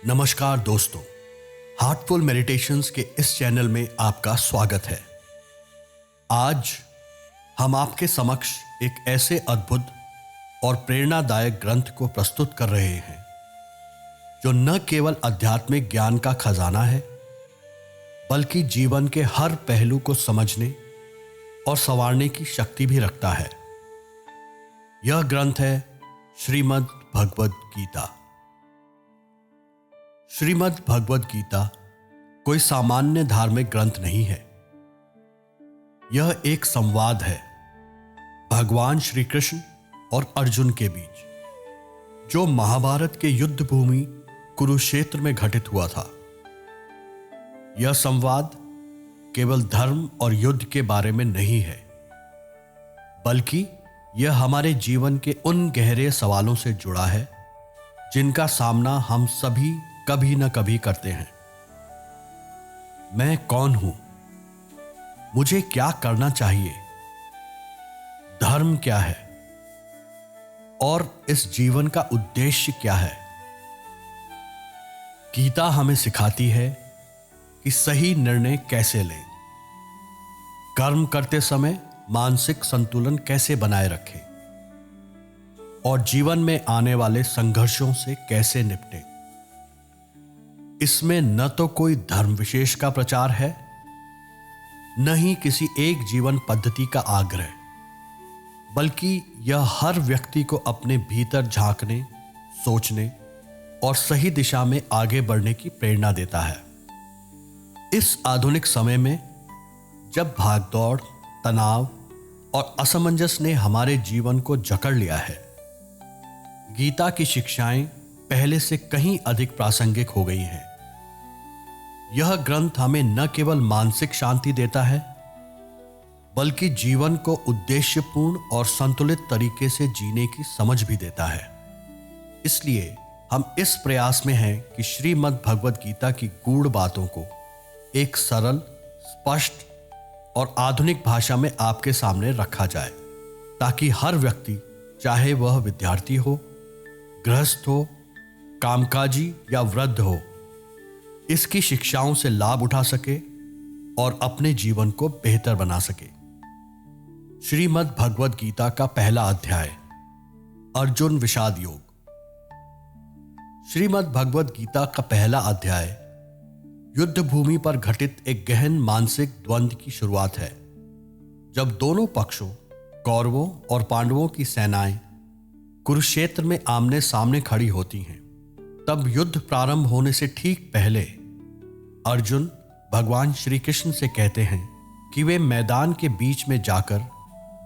नमस्कार दोस्तों, heartful meditations के इस चैनल में आपका स्वागत है। आज हम आपके समक्ष एक ऐसे अद्भुत और प्रेरणादायक ग्रंथ को प्रस्तुत कर रहे हैं जो न केवल आध्यात्मिक ज्ञान का खजाना है, बल्कि जीवन के हर पहलू को समझने और संवारने की शक्ति भी रखता है। यह ग्रंथ है श्रीमद् भगवद गीता। श्रीमद् भगवद गीता कोई सामान्य धार्मिक ग्रंथ नहीं है। यह एक संवाद है भगवान श्री कृष्ण और अर्जुन के बीच, जो महाभारत के युद्ध भूमि कुरुक्षेत्र में घटित हुआ था। यह संवाद केवल धर्म और युद्ध के बारे में नहीं है, बल्कि यह हमारे जीवन के उन गहरे सवालों से जुड़ा है जिनका सामना हम सभी कभी न कभी करते हैं। मैं कौन हूं? मुझे क्या करना चाहिए? धर्म क्या है? और इस जीवन का उद्देश्य क्या है? गीता हमें सिखाती है कि सही निर्णय कैसे लें, कर्म करते समय मानसिक संतुलन कैसे बनाए रखें और जीवन में आने वाले संघर्षों से कैसे निपटें। इसमें न तो कोई धर्म विशेष का प्रचार है, न ही किसी एक जीवन पद्धति का आग्रह, बल्कि यह हर व्यक्ति को अपने भीतर झांकने, सोचने और सही दिशा में आगे बढ़ने की प्रेरणा देता है। इस आधुनिक समय में जब भागदौड़, तनाव और असमंजस ने हमारे जीवन को जकड़ लिया है, गीता की शिक्षाएं पहले से कहीं अधिक प्रासंगिक हो गई हैं। यह ग्रंथ हमें न केवल मानसिक शांति देता है, बल्कि जीवन को उद्देश्यपूर्ण और संतुलित तरीके से जीने की समझ भी देता है। इसलिए हम इस प्रयास में हैं कि श्रीमद् भगवद गीता की गूढ़ बातों को एक सरल, स्पष्ट और आधुनिक भाषा में आपके सामने रखा जाए, ताकि हर व्यक्ति, चाहे वह विद्यार्थी हो, गृहस्थ हो, कामकाजी या वृद्ध हो, इसकी शिक्षाओं से लाभ उठा सके और अपने जीवन को बेहतर बना सके। श्रीमद् भगवद गीता का पहला अध्याय, अर्जुन विषाद योग। श्रीमद् भगवद गीता का पहला अध्याय युद्ध भूमि पर घटित एक गहन मानसिक द्वंद्व की शुरुआत है। जब दोनों पक्षों, कौरवों और पांडवों की सेनाएं कुरुक्षेत्र में आमने सामने खड़ी होती हैं, तब युद्ध प्रारंभ होने से ठीक पहले अर्जुन भगवान श्री कृष्ण से कहते हैं कि वे मैदान के बीच में जाकर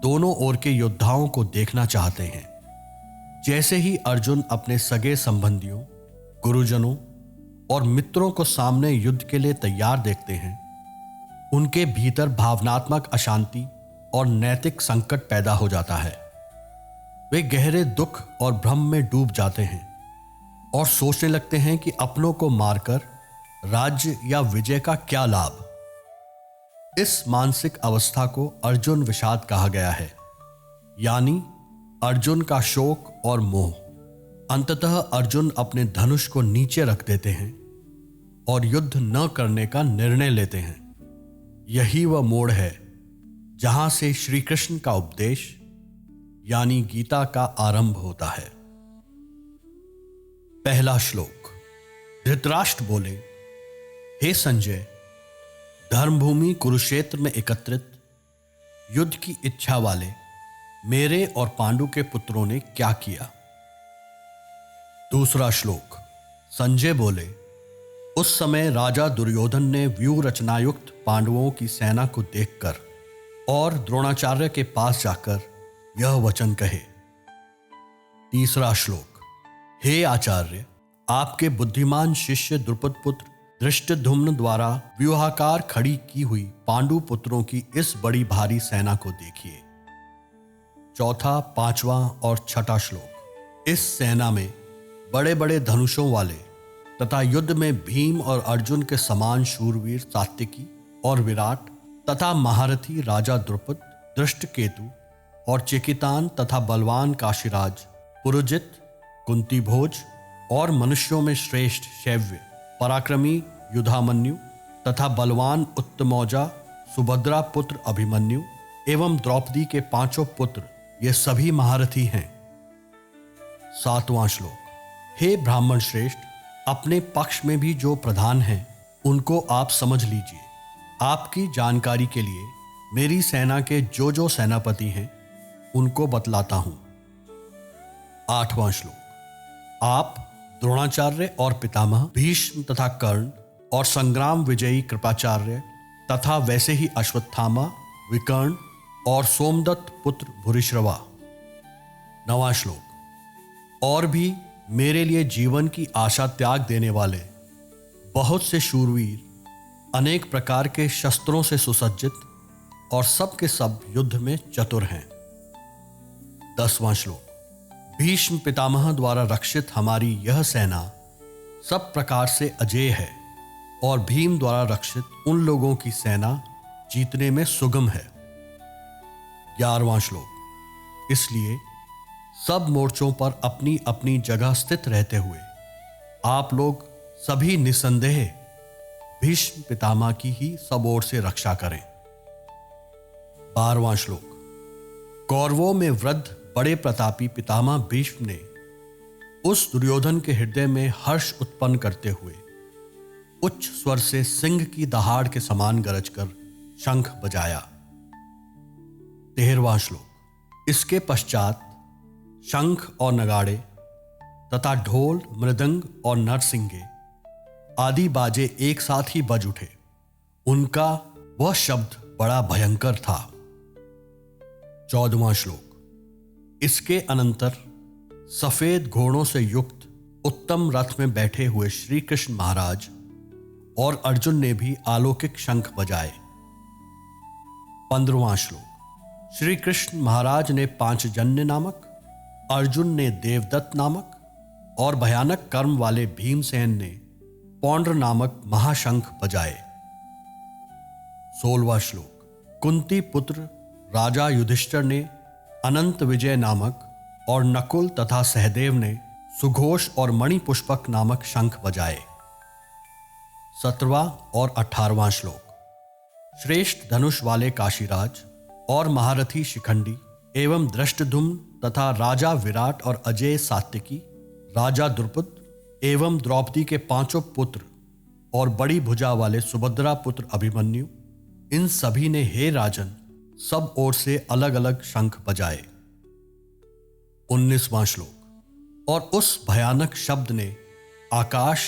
दोनों ओर के योद्धाओं को देखना चाहते हैं। जैसे ही अर्जुन अपने सगे संबंधियों, गुरुजनों और मित्रों को सामने युद्ध के लिए तैयार देखते हैं, उनके भीतर भावनात्मक अशांति और नैतिक संकट पैदा हो जाता है। वे गहरे दुख और भ्रम में डूब जाते हैं और सोचने लगते हैं कि अपनों को मारकर राज्य या विजय का क्या लाभ। इस मानसिक अवस्था को अर्जुन विषाद कहा गया है, यानी अर्जुन का शोक और मोह। अंततः अर्जुन अपने धनुष को नीचे रख देते हैं और युद्ध न करने का निर्णय लेते हैं। यही वह मोड़ है जहां से श्री कृष्ण का उपदेश, यानी गीता का आरंभ होता है। पहला श्लोक। धृतराष्ट्र बोले, हे संजय, धर्मभूमि कुरुक्षेत्र में एकत्रित युद्ध की इच्छा वाले मेरे और पांडु के पुत्रों ने क्या किया? दूसरा श्लोक। संजय बोले, उस समय राजा दुर्योधन ने व्यूह रचनायुक्त पांडवों की सेना को देखकर और द्रोणाचार्य के पास जाकर यह वचन कहे। तीसरा श्लोक। हे आचार्य, आपके बुद्धिमान शिष्य द्रुपद पुत्र धृष्टद्युम्न द्वारा व्यूहाकार खड़ी की हुई पांडु पुत्रों की इस बड़ी भारी सेना को देखिए। चौथा, पांचवा और छठा श्लोक। इस सेना में बड़े बड़े धनुषों वाले तथा युद्ध में भीम और अर्जुन के समान शूरवीर सात्यकी और विराट तथा महारथी राजा द्रुपद, दृष्टकेतु और चेकितान तथा बलवान काशीराज, पुरुजित, कुंती भोज और मनुष्यों में श्रेष्ठ शैव्य, पराक्रमी युधामन्यु तथा बलवान उत्तमौजा सुभद्रा पुत्र अभिमन्यु एवं द्रौपदी के 5 पुत्र, ये सभी महारथी हैं। 7वां श्लोक। हे ब्राह्मण श्रेष्ठ, अपने पक्ष में भी जो प्रधान हैं उनको आप समझ लीजिए। आपकी जानकारी के लिए मेरी सेना के जो सेनापति हैं उनको बतलाता हूं। 8वां श्लोक। आप द्रोणाचार्य और पितामह भीष्म तथा कर्ण और संग्राम विजयी कृपाचार्य तथा वैसे ही अश्वत्थामा, विकर्ण और सोमदत्त पुत्र भूरिश्रवा। 9वां श्लोक। और भी मेरे लिए जीवन की आशा त्याग देने वाले बहुत से शूरवीर, अनेक प्रकार के शस्त्रों से सुसज्जित और सब के सब युद्ध में चतुर हैं। 10वां श्लोक। भीष्म पितामह द्वारा रक्षित हमारी यह सेना सब प्रकार से अजेय है और भीम द्वारा रक्षित उन लोगों की सेना जीतने में सुगम है। 11वां श्लोक। इसलिए सब मोर्चों पर अपनी अपनी जगह स्थित रहते हुए आप लोग सभी निसंदेह भीष्म पितामह की ही सब ओर से रक्षा करें। 12वां श्लोक। कौरवों में वृद्ध बड़े प्रतापी पितामह भीष्म ने उस दुर्योधन के हृदय में हर्ष उत्पन्न करते हुए उच्च स्वर से सिंह की दहाड़ के समान गरज कर शंख बजाया। 13वां श्लोक। इसके पश्चात शंख और नगाड़े तथा ढोल, मृदंग और नरसिंगे आदि बाजे एक साथ ही बज उठे। उनका वह शब्द बड़ा भयंकर था। 14वां श्लोक। इसके अनंतर सफेद घोड़ों से युक्त उत्तम रथ में बैठे हुए श्री कृष्ण महाराज और अर्जुन ने भी अलौकिक शंख बजाए। 15वां श्लोक। श्री कृष्ण महाराज ने पांचजन्य नामक, अर्जुन ने देवदत्त नामक और भयानक कर्म वाले भीमसेन ने पौंड्र नामक महाशंख बजाए। 16वां श्लोक। कुंती पुत्र राजा युधिष्ठिर ने अनंत विजय नामक और नकुल तथा सहदेव ने सुघोष और मणिपुष्पक नामक शंख बजाए। 17वां और 18वां श्लोक। श्रेष्ठ धनुष वाले काशीराज और महारथी शिखंडी एवं धृष्टद्युम्न तथा राजा विराट और अजय सात्यकी, राजा द्रुपद एवं द्रौपदी के 5 पुत्र और बड़ी भुजा वाले सुभद्रा पुत्र अभिमन्यु, इन सभी ने हे राजन सब ओर से अलग अलग शंख बजाए। 19वां श्लोक। और उस भयानक शब्द ने आकाश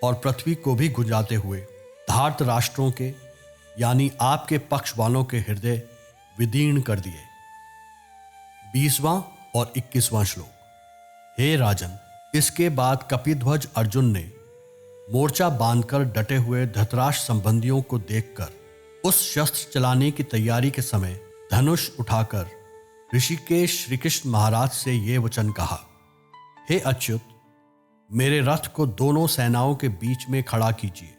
और पृथ्वी को भी गुंजाते हुए धार्त राष्ट्रों के यानी आपके पक्ष वालों के हृदय विदीर्ण कर दिए। 20वां और 21वां श्लोक। हे राजन, इसके बाद कपिध्वज अर्जुन ने मोर्चा बांधकर डटे हुए धृतराष्ट्र संबंधियों को देखकर उस शस्त्र चलाने की तैयारी के समय धनुष उठाकर ऋषिकेश श्री कृष्ण महाराज से ये वचन कहा। हे अच्युत, मेरे रथ को दोनों सेनाओं के बीच में खड़ा कीजिए।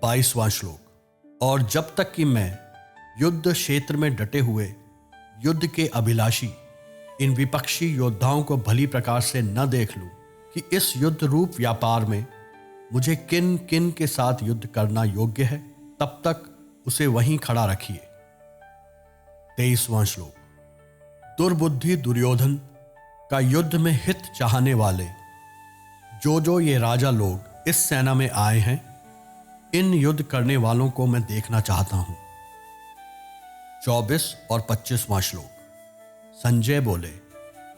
22वां श्लोक। और जब तक कि मैं युद्ध क्षेत्र में डटे हुए युद्ध के अभिलाषी इन विपक्षी योद्धाओं को भली प्रकार से न देख लूं कि इस युद्ध रूप व्यापार में मुझे किन किन के साथ युद्ध करना योग्य है, तब तक उसे वहीं खड़ा रखिए। 23वां श्लोक। दुर्बुद्धि दुर्योधन का युद्ध में हित चाहने वाले जो ये राजा लोग इस सेना में आए हैं, इन युद्ध करने वालों को मैं देखना चाहता हूं। 24 और 25वां श्लोक। संजय बोले,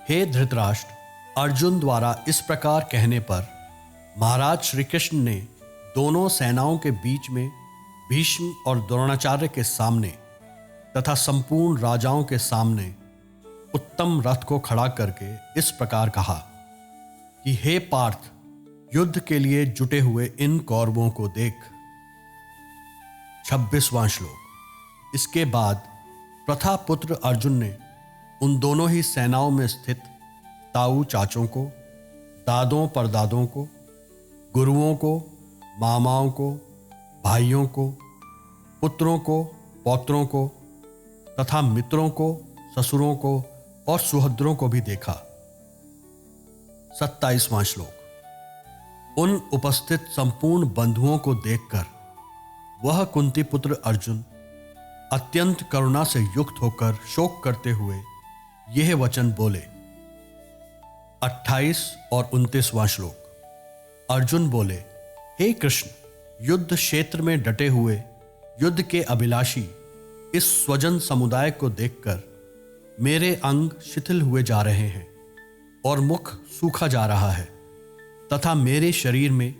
हे धृतराष्ट्र, अर्जुन द्वारा इस प्रकार कहने पर महाराज श्री कृष्ण ने दोनों सेनाओं के बीच में भीष्म और द्रोणाचार्य के सामने तथा संपूर्ण राजाओं के सामने उत्तम रथ को खड़ा करके इस प्रकार कहा कि हे पार्थ, युद्ध के लिए जुटे हुए इन कौरवों को देख। 26वां श्लोक। इसके बाद प्रथा पुत्र अर्जुन ने उन दोनों ही सेनाओं में स्थित ताऊ चाचों को, दादों परदादों को, गुरुओं को, मामाओं को, भाइयों को, पुत्रों को, पौत्रों को तथा मित्रों को, ससुरों को और सुहद्रों को भी देखा। 27वां श्लोक। उन उपस्थित संपूर्ण बंधुओं को देखकर वह कुंती पुत्र अर्जुन अत्यंत करुणा से युक्त होकर शोक करते हुए यह वचन बोले। 28 और 29वां श्लोक। अर्जुन बोले, हे कृष्ण, युद्ध क्षेत्र में डटे हुए युद्ध के अभिलाषी इस स्वजन समुदाय को देखकर मेरे अंग शिथिल हुए जा रहे हैं और मुख सूखा जा रहा है तथा मेरे शरीर में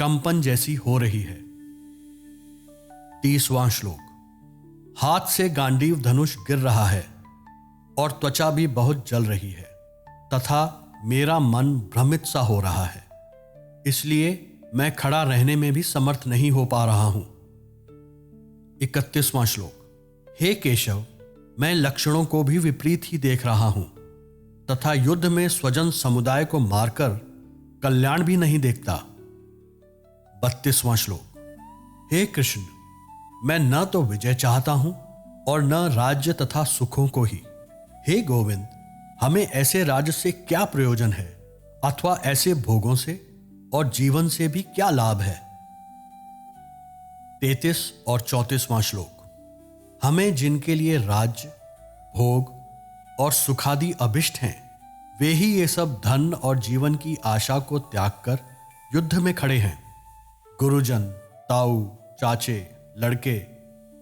कंपन जैसी हो रही है। 30वां श्लोक। हाथ से गांडीव धनुष गिर रहा है और त्वचा भी बहुत जल रही है तथा मेरा मन भ्रमित सा हो रहा है, इसलिए मैं खड़ा रहने में भी समर्थ नहीं हो पा रहा हूं। 31वां श्लोक। हे केशव, मैं लक्षणों को भी विपरीत ही देख रहा हूं तथा युद्ध में स्वजन समुदाय को मारकर कल्याण भी नहीं देखता। 32वां श्लोक। हे कृष्ण, मैं न तो विजय चाहता हूं और न राज्य तथा सुखों को ही। हे गोविंद, हमें ऐसे राज्य से क्या प्रयोजन है अथवा ऐसे भोगों से और जीवन से भी क्या लाभ है। 33 और 34वां श्लोक। हमें जिनके लिए राज्य, भोग और सुखादि अभिष्ट हैं, वे ही ये सब धन और जीवन की आशा को त्याग कर युद्ध में खड़े हैं। गुरुजन, ताऊ, चाचे, लड़के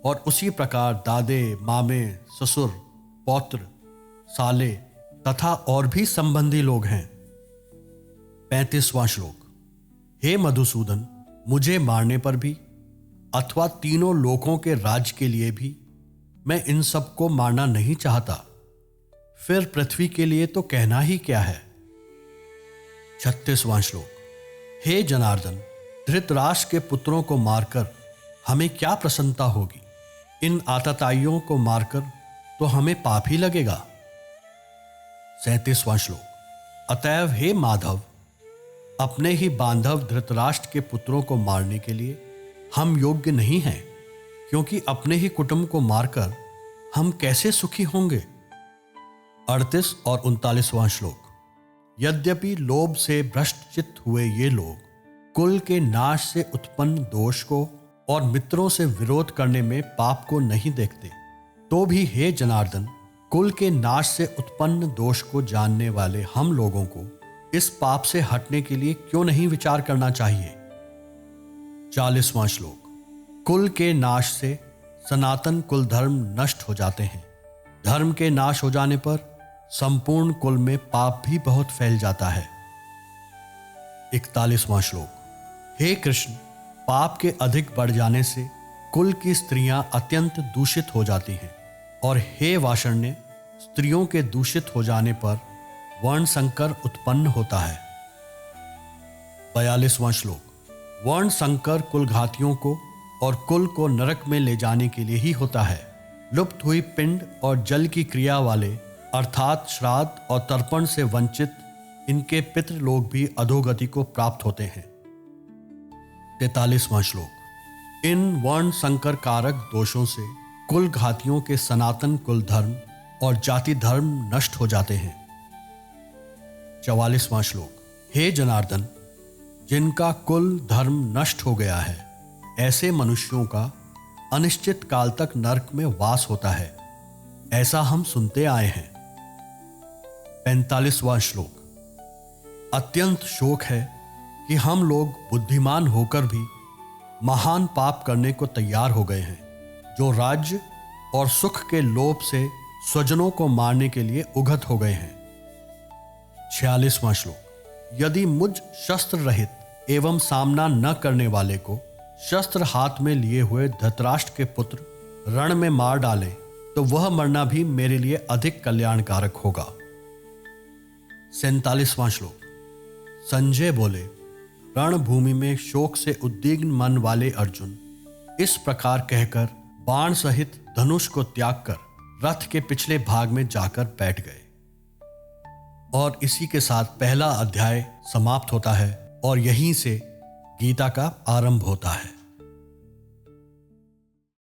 और उसी प्रकार दादे, मामे, ससुर, पौत्र, साले तथा और भी संबंधी लोग हैं। 35वां श्लोक। हे मधुसूदन, मुझे मारने पर भी अथवा तीनों लोकों के राज्य के लिए भी मैं इन सबको मारना नहीं चाहता, फिर पृथ्वी के लिए तो कहना ही क्या है। 36वां श्लोक। हे जनार्दन, धृतराष्ट्र के पुत्रों को मारकर हमें क्या प्रसन्नता होगी? इन आतताइयों को मारकर तो हमें पाप ही लगेगा। 37वां श्लोक। अतएव हे माधव, अपने ही बांधव धृतराष्ट्र के पुत्रों को मारने के लिए हम योग्य नहीं हैं, क्योंकि अपने ही कुटुंब को मारकर हम कैसे सुखी होंगे। 38 और 39वां श्लोक। यद्यपि लोभ से भ्रष्ट चित्त हुए ये लोग कुल के नाश से उत्पन्न दोष को और मित्रों से विरोध करने में पाप को नहीं देखते, तो भी हे जनार्दन, कुल के नाश से उत्पन्न दोष को जानने वाले हम लोगों को इस पाप से हटने के लिए क्यों नहीं विचार करना चाहिए। 40वां श्लोक। कुल के नाश से सनातन कुल धर्म नष्ट हो जाते हैं। धर्म के नाश हो जाने पर संपूर्ण कुल में पाप भी बहुत फैल जाता है। 41वां श्लोक। हे कृष्ण, पाप के अधिक बढ़ जाने से कुल की स्त्रियां अत्यंत दूषित हो जाती हैं और हे वाषण्य, स्त्रियों के दूषित हो जाने पर वर्ण संकर उत्पन्न होता है। 42वां श्लोक। वर्ण संकर कुल घातियों को और कुल को नरक में ले जाने के लिए ही होता है। लुप्त हुई पिंड और जल की क्रिया वाले अर्थात श्राद्ध और तर्पण से वंचित इनके पितृलोक भी अधोगति को प्राप्त होते हैं। 43वां श्लोक। इन वर्ण संकर कारक दोषों से कुल घातियों के सनातन कुल धर्म और जाति धर्म नष्ट हो जाते हैं। 44वां श्लोक। हे जनार्दन, जिनका कुल धर्म नष्ट हो गया है, ऐसे मनुष्यों का अनिश्चित काल तक नरक में वास होता है, ऐसा हम सुनते आए हैं। 45वां श्लोक। अत्यंत शोक है कि हम लोग बुद्धिमान होकर भी महान पाप करने को तैयार हो गए हैं, जो राज्य और सुख के लोभ से स्वजनों को मारने के लिए उगत हो गए हैं। 46वां श्लोक। यदि मुझ शस्त्र रहित एवं सामना न करने वाले को शस्त्र हाथ में लिए हुए धृतराष्ट्र के पुत्र रण में मार डाले, तो वह मरना भी मेरे लिए अधिक कल्याणकारक होगा। 47वां श्लोक। संजय बोले, रणभूमि में शोक से उद्विग्न मन वाले अर्जुन इस प्रकार कहकर बाण सहित धनुष को त्याग कर रथ के पिछले भाग में जाकर बैठ गए। और इसी के साथ पहला अध्याय समाप्त होता है और यहीं से गीता का आरंभ होता है।